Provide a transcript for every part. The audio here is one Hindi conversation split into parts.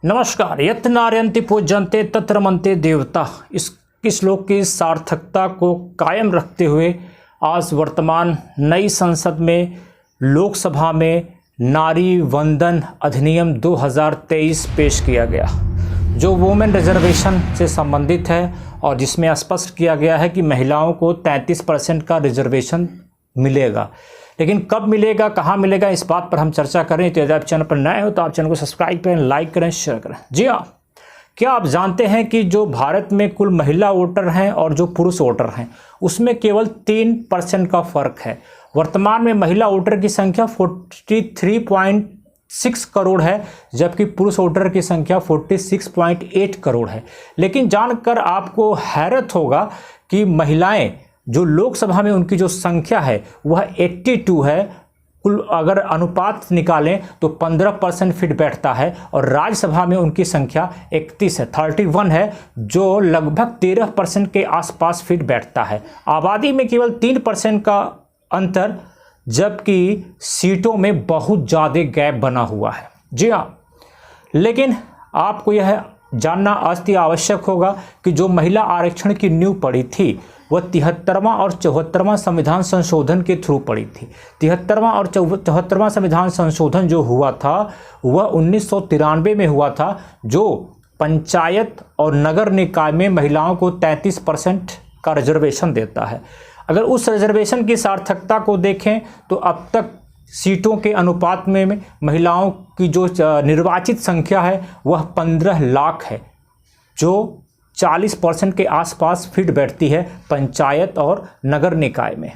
नमस्कार। यत् नारयन्ति पूज्यन्ते तत्र रमन्ते देवता। इस श्लोक की सार्थकता को कायम रखते हुए आज वर्तमान नई संसद में लोकसभा में नारी वंदन अधिनियम 2023 पेश किया गया, जो वुमेन रिजर्वेशन से संबंधित है और जिसमें स्पष्ट किया गया है कि महिलाओं को 33% का रिजर्वेशन मिलेगा। लेकिन कब मिलेगा, कहाँ मिलेगा, इस बात पर हम चर्चा करें। तो यदि आप चैनल पर नए हो तो आप चैनल को सब्सक्राइब करें, लाइक करें, शेयर करें। जी हाँ, क्या आप जानते हैं कि जो भारत में कुल महिला वोटर हैं और जो पुरुष वोटर हैं उसमें केवल 3% का फर्क है। वर्तमान में महिला वोटर की संख्या 43.6 करोड़ है, जबकि पुरुष वोटर की संख्या 46.8 करोड़ है। लेकिन जानकर आपको हैरत होगा कि महिलाएं जो लोकसभा में उनकी जो संख्या है वह 82 है। कुल अगर अनुपात निकालें तो 15% फिट बैठता है और राज्यसभा में उनकी संख्या 31 है, 31 है, जो लगभग 13% के आसपास फिट बैठता है। आबादी में केवल 3% का अंतर, जबकि सीटों में बहुत ज़्यादा गैप बना हुआ है। जी हाँ, लेकिन आपको यह जानना अति आवश्यक होगा कि जो महिला आरक्षण की नींव पड़ी थी वह 73वां और 74वां संविधान संशोधन के थ्रू पड़ी थी। 73वां और 74वां संविधान संशोधन जो हुआ था वह 1993 में हुआ था, जो पंचायत और नगर निकाय में महिलाओं को 33% का रिजर्वेशन देता है। अगर उस रिजर्वेशन की सार्थकता को देखें तो अब तक सीटों के अनुपात में महिलाओं की जो निर्वाचित संख्या है वह 15 लाख है, जो 40% के आसपास फिट बैठती है पंचायत और नगर निकाय में।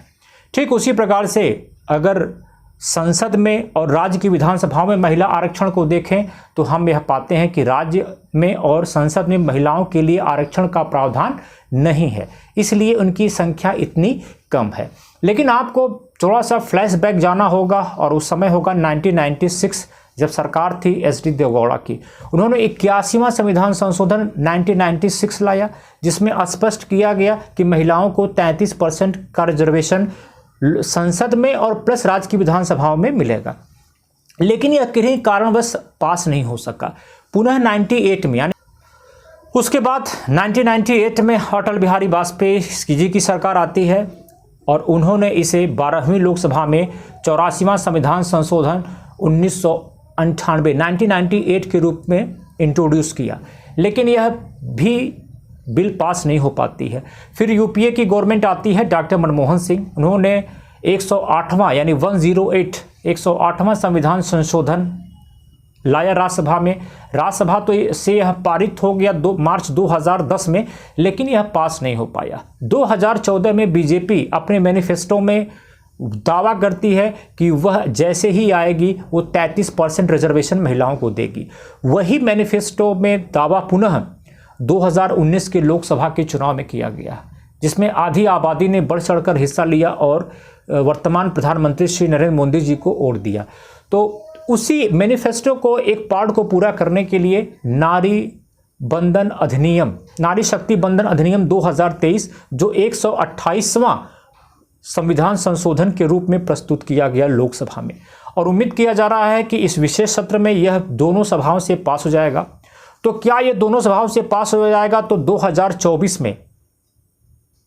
ठीक उसी प्रकार से अगर संसद में और राज्य की विधानसभाओं में महिला आरक्षण को देखें तो हम यह पाते हैं कि राज्य में और संसद में महिलाओं के लिए आरक्षण का प्रावधान नहीं है, इसलिए उनकी संख्या इतनी कम है। लेकिन आपको थोड़ा सा फ्लैशबैक जाना होगा और उस समय होगा 1996, जब सरकार थी एच डी देवेगौड़ा की। उन्होंने 81वां संविधान संशोधन 1996 लाया, जिसमें स्पष्ट किया गया कि महिलाओं को 33% का रिजर्वेशन संसद में और प्लस राज्य की विधानसभाओं में मिलेगा। लेकिन यह किन्हीं कारणवश पास नहीं हो सका। पुनः 98 में, यानी उसके बाद 1998 में अटल बिहारी वाजपेयी जी की सरकार आती है और उन्होंने इसे 12वीं लोकसभा में 84वां संविधान संशोधन 1998 के रूप में इंट्रोड्यूस किया। लेकिन यह भी बिल पास नहीं हो पाती है। फिर यूपीए की गवर्नमेंट आती है, डॉक्टर मनमोहन सिंह। उन्होंने 108वां यानी 108वां संविधान संशोधन लाया राज्यसभा में। राज्यसभा तो से यह पारित हो गया मार्च 2010 में, लेकिन यह पास नहीं हो पाया। 2014 में बीजेपी अपने मैनिफेस्टो में दावा करती है कि वह जैसे ही आएगी वो 33% रिजर्वेशन महिलाओं को देगी। वही मैनिफेस्टो में दावा पुनः 2019 के लोकसभा के चुनाव में किया गया, जिसमें आधी आबादी ने बढ़ चढ़कर हिस्सा लिया और वर्तमान प्रधानमंत्री श्री नरेंद्र मोदी जी को वोट दिया। तो उसी मैनिफेस्टो को एक पार्ट को पूरा करने के लिए नारी शक्ति बंधन अधिनियम 2023, जो 128वां संविधान संशोधन के रूप में प्रस्तुत किया गया लोकसभा में, और उम्मीद किया जा रहा है कि इस विशेष सत्र में यह दोनों सभाओं से पास हो जाएगा। तो क्या यह दोनों सभाओं से पास हो जाएगा तो 2024 में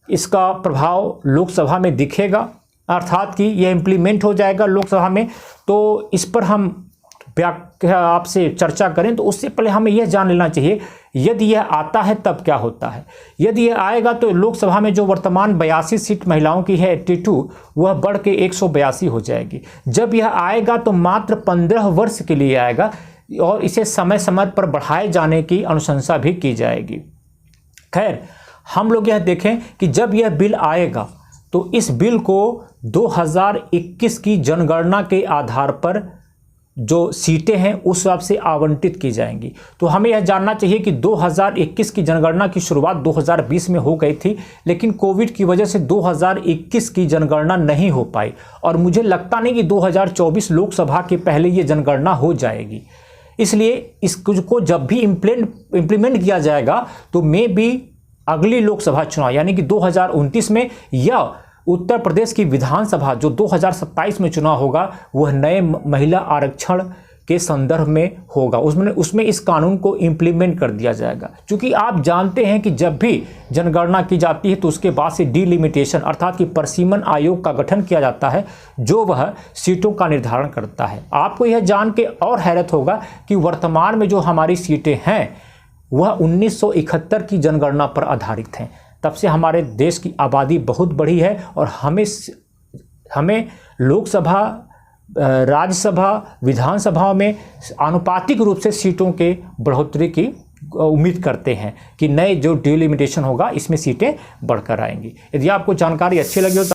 इसका प्रभाव लोकसभा में दिखेगा, अर्थात कि यह इम्प्लीमेंट हो जाएगा लोकसभा में। तो इस पर हम आपसे चर्चा करें तो उससे पहले हमें यह जान लेना चाहिए, यदि यह आता है तब क्या होता है। यदि यह आएगा तो लोकसभा में जो वर्तमान 82 सीट महिलाओं की है 82, वह बढ़ के 182 हो जाएगी। जब यह आएगा तो मात्र 15 वर्ष के लिए आएगा और इसे समय समय पर बढ़ाए जाने की अनुशंसा भी की जाएगी। खैर, हम लोग यह देखें कि जब यह बिल आएगा तो इस बिल को 2021 की जनगणना के आधार पर जो सीटें हैं उस हिसाब से आवंटित की जाएंगी। तो हमें यह जानना चाहिए कि 2021 की जनगणना की शुरुआत 2020 में हो गई थी, लेकिन कोविड की वजह से 2021 की जनगणना नहीं हो पाई और मुझे लगता नहीं कि 2024 लोकसभा के पहले ये जनगणना हो जाएगी। इसलिए इसको जब भी इम्प्लीमेंट किया जाएगा तो मे भी अगली लोकसभा चुनाव यानी कि 2029 में या उत्तर प्रदेश की विधानसभा जो 2027 में चुनाव होगा वह नए महिला आरक्षण के संदर्भ में होगा, उसमें इस कानून को इम्प्लीमेंट कर दिया जाएगा। क्योंकि आप जानते हैं कि जब भी जनगणना की जाती है तो उसके बाद से डिलिमिटेशन अर्थात कि परिसीमन आयोग का गठन किया जाता है, जो वह सीटों का निर्धारण करता है। आपको यह जान के और हैरत होगा कि वर्तमान में जो हमारी सीटें हैं वह 1971 की जनगणना पर आधारित हैं। तब से हमारे देश की आबादी बहुत बढ़ी है और हमें लोकसभा, राज्यसभा, विधानसभा में आनुपातिक रूप से सीटों के बढ़ोतरी की उम्मीद करते हैं कि नए जो डिलिमिटेशन होगा इसमें सीटें बढ़कर आएंगी। यदि आपको जानकारी अच्छी लगी हो तो